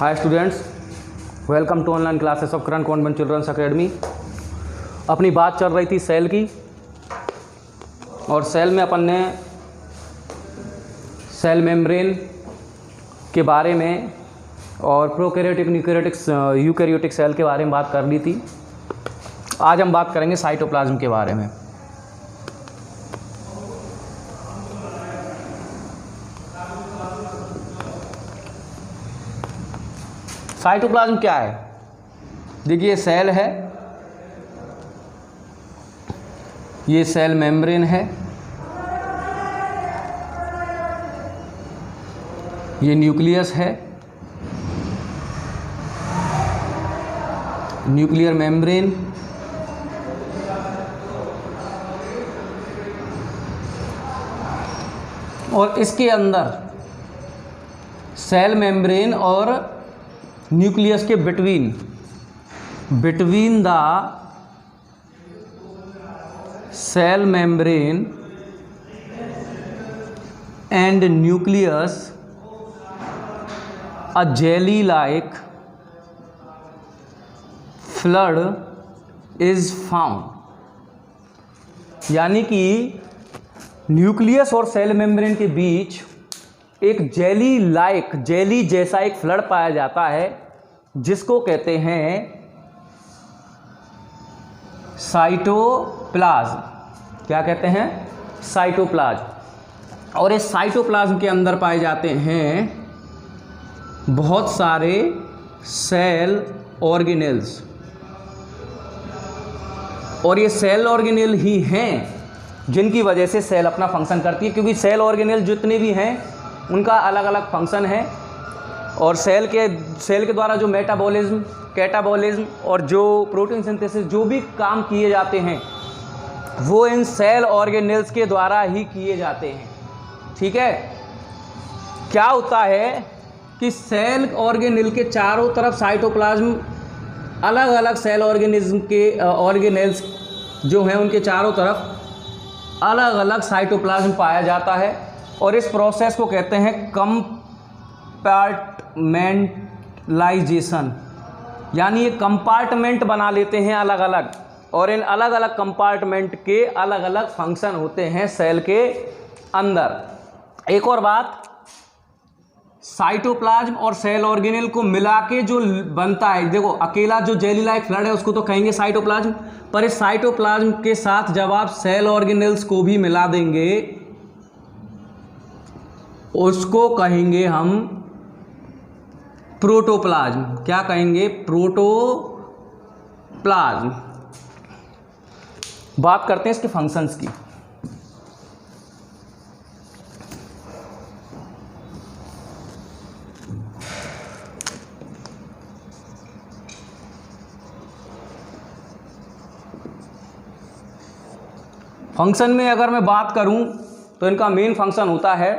Hi students, welcome to online classes of Karan convent children's academy. अपनी बात चल रही थी सेल की, और सेल में अपन ने सेल मेम्ब्रेन के बारे में और प्रोकैरियोटिक यूकैरियोटिक सेल के बारे में बात कर ली थी। आज हम बात करेंगे साइटोप्लाज्म के बारे में। साइटोप्लाज्म क्या है? देखिए, सेल है, ये सेल मेम्ब्रेन है, ये न्यूक्लियस है, न्यूक्लियर मेम्ब्रेन, और इसके अंदर सेल मेम्ब्रेन और न्यूक्लियस के between the cell membrane and nucleus a jelly like fluid is found. यानी कि न्यूक्लियस और सेल मेम्ब्रेन के बीच एक जेली जैसा एक फ्लड पाया जाता है, जिसको कहते हैं साइटोप्लाज्म। क्या कहते हैं? साइटोप्लाज्म। और इस साइटोप्लाज्म के अंदर पाए जाते हैं बहुत सारे सेल ऑर्गेनेल्स, और ये सेल ऑर्गेनेल ही हैं जिनकी वजह से सेल अपना फंक्शन करती है, क्योंकि सेल ऑर्गेनेल जितने भी हैं उनका अलग अलग फंक्शन है। और सेल के द्वारा जो मेटाबॉलिज्म, कैटाबॉलिज्म और जो प्रोटीन सिंथेसिस जो भी काम किए जाते हैं वो इन सेल ऑर्गेनेल्स के द्वारा ही किए जाते हैं। ठीक है? क्या होता है कि सेल ऑर्गेनेल के चारों तरफ साइटोप्लाज्म, अलग अलग सेल ऑर्गेनिज्म के ऑर्गेनेल्स जो हैं उनके चारों तरफ अलग अलग साइटोप्लाज्म पाया जाता है, और इस प्रोसेस को कहते हैं कंपार्टमेंटलाइजेशन। यानी ये कंपार्टमेंट बना लेते हैं अलग अलग, और इन अलग अलग कंपार्टमेंट के अलग अलग फंक्शन होते हैं सेल के अंदर। एक और बात, साइटोप्लाज्म और सेल ऑर्गेनेल को मिला के जो बनता है, देखो अकेला जो जेली लाइक फ्लड है उसको तो कहेंगे साइटोप्लाज्म, पर इस साइटोप्लाज्म के साथ जब आप सेल ऑर्गेनेल्स को भी मिला देंगे उसको कहेंगे हम प्रोटोप्लाज्म। क्या कहेंगे? प्रोटोप्लाज्म। बात करते हैं इसके फंक्शंस की। फंक्शन में अगर मैं बात करूं तो इनका मेन फंक्शन होता है,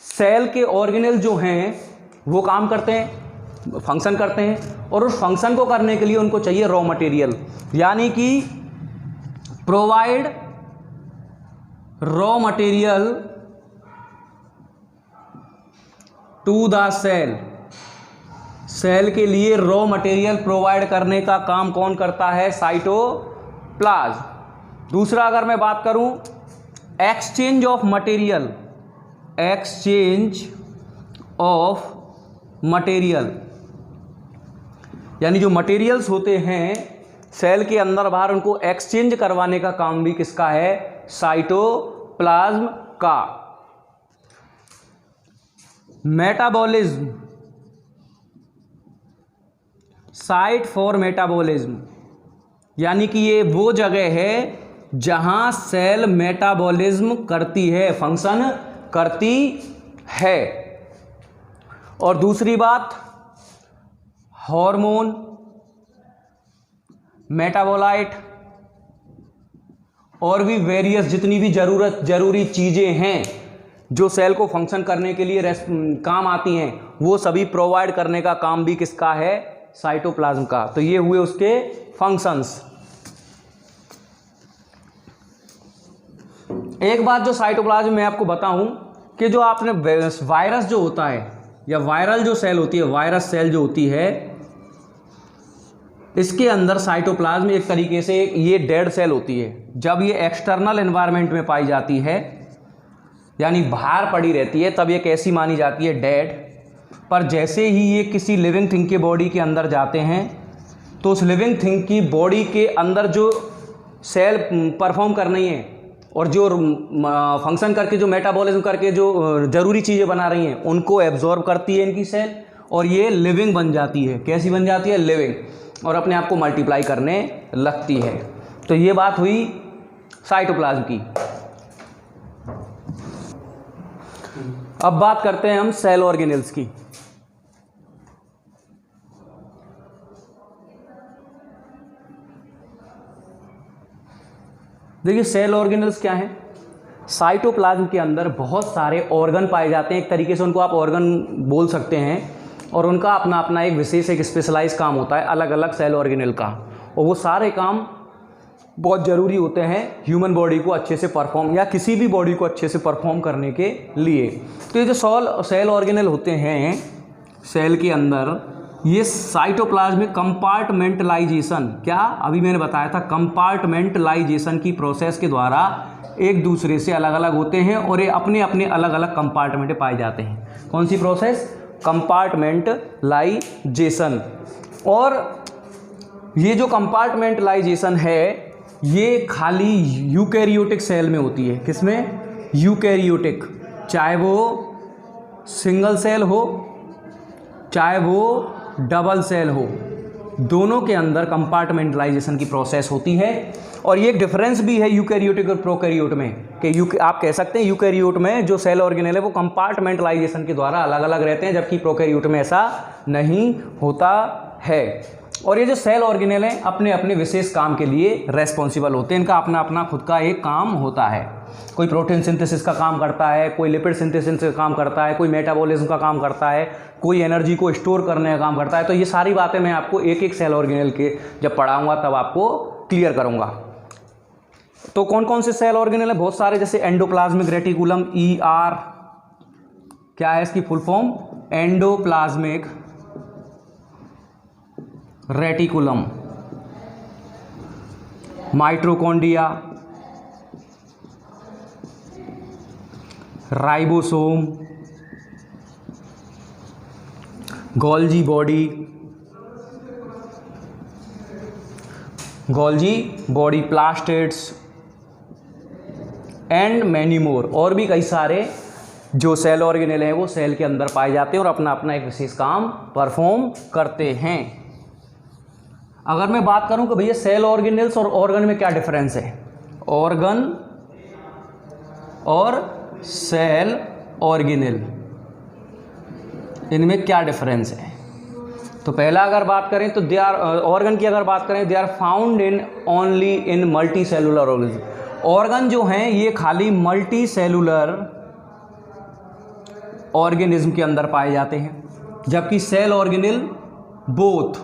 सेल के ऑर्गेनेल जो हैं वो काम करते हैं, फंक्शन करते हैं, और उस फंक्शन को करने के लिए उनको चाहिए रॉ मटेरियल। यानी कि provide raw material to the cell. Cell के लिए रॉ मटेरियल प्रोवाइड करने का काम कौन करता है? साइटोप्लाज्म। दूसरा अगर मैं बात करूं, एक्सचेंज ऑफ मटेरियल, यानी जो मटेरियल्स होते हैं सेल के अंदर बाहर उनको एक्सचेंज करवाने का काम भी किसका है? साइटोप्लाज्म का। मेटाबॉलिज्म, साइट फॉर मेटाबॉलिज्म, यानी कि ये वो जगह है जहां सेल मेटाबॉलिज्म करती है, फंक्शन करती है। और दूसरी बात, हार्मोन, मेटाबोलाइट और भी वेरियस जितनी भी जरूरी चीजें हैं जो सेल को फंक्शन करने के लिए काम आती हैं, वो सभी प्रोवाइड करने का काम भी किसका है? साइटोप्लाज्म का। तो ये हुए उसके फंक्शंस। एक बात जो साइटोप्लाज्म में आपको बताऊं कि जो आपने वायरस जो होता है, या वायरल जो सेल होती है, वायरस सेल जो होती है, इसके अंदर साइटोप्लाज्म एक तरीके से ये डेड सेल होती है। जब ये एक्सटर्नल एनवायरनमेंट में पाई जाती है, यानी बाहर पड़ी रहती है, तब ये कैसी मानी जाती है, डेड। पर जैसे ही ये किसी लिविंग थिंग के बॉडी के अंदर जाते हैं तो उस लिविंग थिंग की बॉडी के अंदर जो सेल परफॉर्म करनी है और जो फंक्शन करके, जो मेटाबॉलिज्म करके जो ज़रूरी चीज़ें बना रही हैं, उनको एब्जॉर्ब करती है इनकी सेल, और ये लिविंग बन जाती है। कैसी बन जाती है, लिविंग, और अपने आप को मल्टीप्लाई करने लगती है। तो ये बात हुई साइटोप्लाज्म की। अब बात करते हैं हम सेल ऑर्गेनेल्स की। देखिए सेल ऑर्गेनेल्स क्या हैं। साइटोप्लाज्म के अंदर बहुत सारे ऑर्गन पाए जाते हैं, एक तरीके से उनको आप ऑर्गन बोल सकते हैं, और उनका अपना अपना एक विशेष, एक स्पेशलाइज काम होता है अलग अलग सेल ऑर्गेनेल का, और वो सारे काम बहुत ज़रूरी होते हैं ह्यूमन बॉडी को अच्छे से परफॉर्म, या किसी भी बॉडी को अच्छे से परफॉर्म करने के लिए। तो ये जो सेल ऑर्गेनेल होते हैं सेल के अंदर, ये साइटोप्लाज्मिक कंपार्टमेंटलाइजेशन, क्या अभी मैंने बताया था, कंपार्टमेंटलाइजेशन की प्रोसेस के द्वारा एक दूसरे से अलग अलग होते हैं और ये अपने अपने अलग अलग कंपार्टमेंट में पाए जाते हैं। कौन सी प्रोसेस, कंपार्टमेंटलाइजेशन। और ये जो कंपार्टमेंटलाइजेशन है ये खाली यूकैरियोटिक सेल में होती है। किसमें, यूकैरियोटिक, चाहे वो सिंगल सेल हो चाहे वो डबल सेल हो, दोनों के अंदर कंपार्टमेंटलाइजेशन की प्रोसेस होती है। और ये एक डिफरेंस भी है यूकैरियोटिक और प्रोकैरियोट में, कि आप कह सकते हैं यूकैरियोट में जो सेल ऑर्गेनेल है वो कंपार्टमेंटलाइजेशन के द्वारा अलग अलग रहते हैं, जबकि प्रोकैरियोट में ऐसा नहीं होता है। और ये जो सेल ऑर्गेनेल हैं अपने अपने विशेष काम के लिए रेस्पॉन्सिबल होते हैं, इनका अपना अपना खुद का एक काम होता है। कोई प्रोटीन सिंथेसिस का काम करता है, कोई लिपिड सिंथेसिस का काम करता है, कोई मेटाबॉलिज्म का काम करता है, कोई एनर्जी को स्टोर करने का काम करता है। तो ये सारी बातें मैं आपको एक एक सेल ऑर्गेनेल के जब पढ़ाऊंगा तब आपको क्लियर करूंगा। तो कौन कौन से सेल ऑर्गेनेल है, बहुत सारे, जैसे एंडोप्लाज्मिक रेटिकुलम, ER, क्या है इसकी full form, endoplasmic reticulum. Mitochondria, ribosome, Golgi body, plastids and many more. और भी कई सारे जो सेल ऑर्गेनेल हैं वो सेल के अंदर पाए जाते हैं और अपना अपना एक विशेष काम परफॉर्म करते हैं। अगर मैं बात करूं कि भैया सेल ऑर्गेनेल्स और ऑर्गन में क्या डिफरेंस है, ऑर्गन और सेल ऑर्गेनेल, इनमें क्या डिफरेंस है। तो पहला अगर बात करें तो दे आर, ऑर्गन की अगर बात करें, they are found in only in multicellular organism. Organ जो हैं ये खाली मल्टी सेलुलर ऑर्गेनिज्म के अंदर पाए जाते हैं, जबकि cell organelle both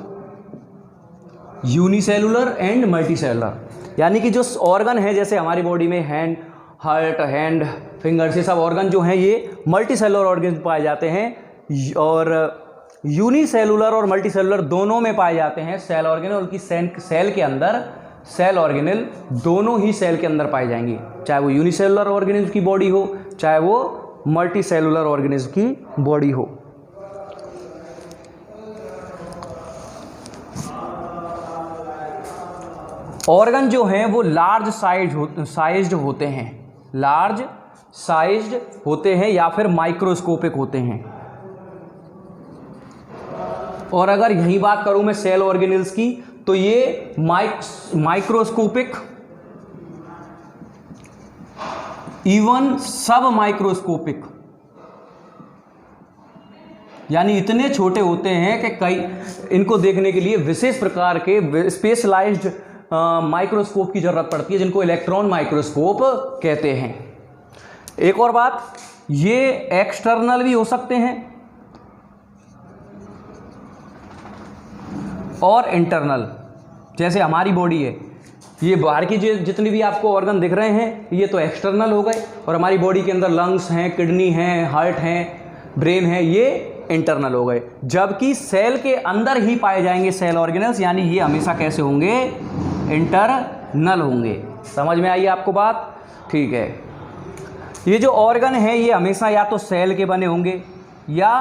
unicellular and multicellular. यानी कि जो ऑर्गन है, जैसे हमारी बॉडी में हैंड, हार्ट, हैंड, फिंगर्स, ये सब ऑर्गन जो हैं ये मल्टी सेलुलर ऑर्गेनिज्म पाए जाते हैं, और यूनिसेलुलर और मल्टी सेलुलर दोनों में पाए जाते हैं सेल ऑर्गेनेल। उनकी सेल के अंदर सेल ऑर्गेनेल दोनों ही सेल के अंदर पाए जाएंगे, चाहे वो यूनिसेलुलर ऑर्गेनिज्म की बॉडी हो चाहे वो मल्टी सेलुलर ऑर्गेनिज्म की बॉडी हो। ऑर्गन जो हैं वो लार्ज साइज्ड होते हैं, लार्ज साइज्ड होते हैं या फिर माइक्रोस्कोपिक होते हैं। और अगर यही बात करूं मैं सेल ऑर्गेनेल्स की, तो ये माइक्रोस्कोपिक, इवन सब माइक्रोस्कोपिक, यानी इतने छोटे होते हैं कि कई इनको देखने के लिए विशेष प्रकार के स्पेशलाइज्ड माइक्रोस्कोप की जरूरत पड़ती है, जिनको इलेक्ट्रॉन माइक्रोस्कोप कहते हैं। एक और बात, ये एक्सटर्नल भी हो सकते हैं और इंटरनल। जैसे हमारी बॉडी है, ये बाहर की जितनी भी आपको ऑर्गन दिख रहे हैं ये तो एक्सटर्नल हो गए, और हमारी बॉडी के अंदर लंग्स हैं, किडनी हैं, हार्ट हैं, ब्रेन है, ये इंटरनल हो गए। जबकि सेल के अंदर ही पाए जाएंगे सेल ऑर्गेनल्स, यानी ये हमेशा कैसे होंगे, इंटरनल होंगे। समझ में आई आपको बात? ठीक है। ये जो ऑर्गन है ये हमेशा या तो सेल के बने होंगे या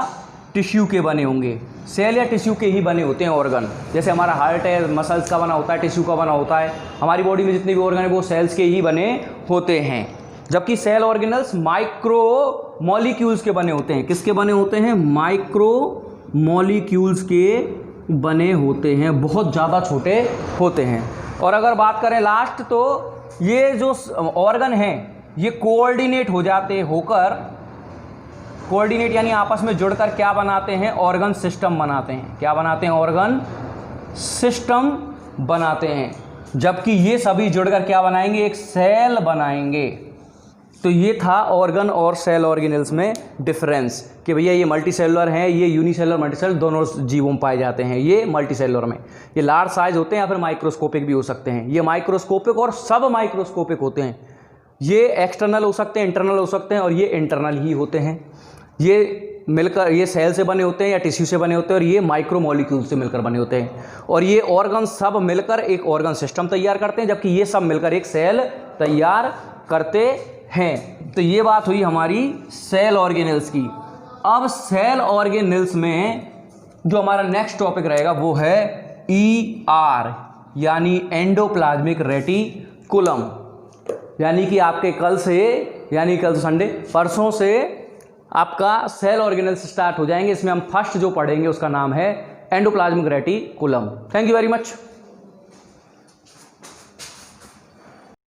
टिश्यू के बने होंगे। सेल या टिश्यू के ही बने होते हैं ऑर्गन। जैसे हमारा हार्ट है, मसल्स का बना होता है, टिश्यू का बना होता है। हमारी बॉडी में जितने भी ऑर्गन है वो सेल्स के ही बने होते हैं। जबकि सेल ऑर्गेनल्स माइक्रो मॉलिक्यूल्स के बने होते हैं। किसके बने होते हैं? माइक्रो मॉलिक्यूल्स के बने होते हैं, बहुत ज़्यादा छोटे होते हैं। और अगर बात करें लास्ट, तो ये जो ऑर्गन हैं ये कोऑर्डिनेट हो जाते होकर, कोऑर्डिनेट यानी आपस में जुड़कर क्या बनाते हैं, ऑर्गन सिस्टम बनाते हैं। क्या बनाते हैं? ऑर्गन सिस्टम बनाते हैं। जबकि ये सभी जुड़कर क्या बनाएंगे, एक सेल बनाएंगे। तो ये था ऑर्गन और सेल ऑर्गेनल्स में डिफरेंस कि भैया ये मल्टी सेलुलर हैं, ये यूनिसेलुलर मल्टीसेलुलर दोनों जीवों में पाए जाते हैं। ये मल्टी सेलुलर में ये लार्ज साइज होते हैं या फिर माइक्रोस्कोपिक भी हो सकते हैं। ये माइक्रोस्कोपिक और सब माइक्रोस्कोपिक होते हैं। ये एक्सटर्नल हो सकते हैं, इंटरनल हो सकते हैं, और ये इंटरनल ही होते हैं। ये मिलकर ये सेल से बने होते हैं या टिश्यू से बने होते हैं, और ये माइक्रो मॉलिक्यूल से मिलकर बने होते हैं। और ये ऑर्गन सब मिलकर एक ऑर्गन सिस्टम तैयार करते हैं, जबकि ये सब मिलकर एक सेल तैयार करते हैं। तो ये बात हुई हमारी सेल ऑर्गेनल्स की। अब सेल ऑर्गेनल्स में जो हमारा नेक्स्ट टॉपिक रहेगा वो है ER, यानी एंडोप्लाज्मिक रेटिकुलम। यानी कि आपके कल से, यानी कल संडे, परसों से आपका सेल ऑर्गेनल्स स्टार्ट हो जाएंगे। इसमें हम फर्स्ट जो पढ़ेंगे उसका नाम है endoplasmic reticulum. Thank you very much.